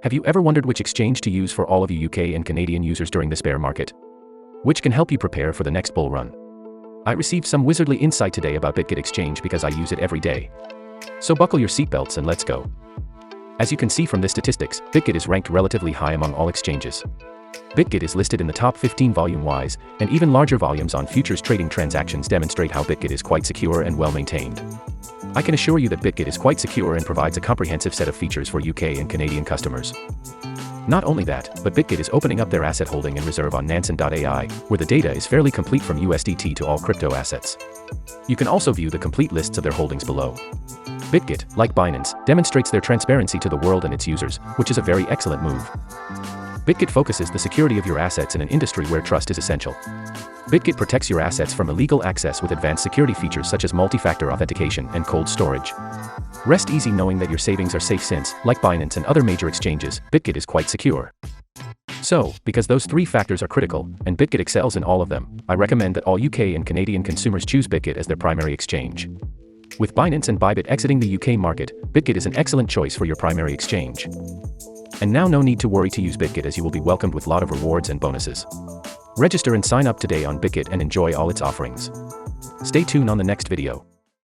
Have you ever wondered which exchange to use for all of you UK and Canadian users during this bear market? Which can help you prepare for the next bull run? I received some wizardly insight today about Bitget exchange because I use it every day. So buckle your seatbelts and let's go. As you can see from the statistics, Bitget is ranked relatively high among all exchanges. Bitget is listed in the top 15 volume-wise, and even larger volumes on futures trading transactions demonstrate how Bitget is quite secure and well-maintained. I can assure you that Bitget is quite secure and provides a comprehensive set of features for UK and Canadian customers. Not only that, but Bitget is opening up their asset holding and reserve on Nansen.ai, where the data is fairly complete from USDT to all crypto assets. You can also view the complete lists of their holdings below. Bitget, like Binance, demonstrates their transparency to the world and its users, which is a very excellent move. Bitget focuses the security of your assets in an industry where trust is essential. Bitget protects your assets from illegal access with advanced security features such as multi-factor authentication and cold storage. Rest easy knowing that your savings are safe since, like Binance and other major exchanges, Bitget is quite secure. So, because those three factors are critical, and Bitget excels in all of them, I recommend that all UK and Canadian consumers choose Bitget as their primary exchange. With Binance and Bybit exiting the UK market, Bitget is an excellent choice for your primary exchange. And now no need to worry to use Bitget as you will be welcomed with a lot of rewards and bonuses. Register and sign up today on Bitget and enjoy all its offerings. Stay tuned on the next video.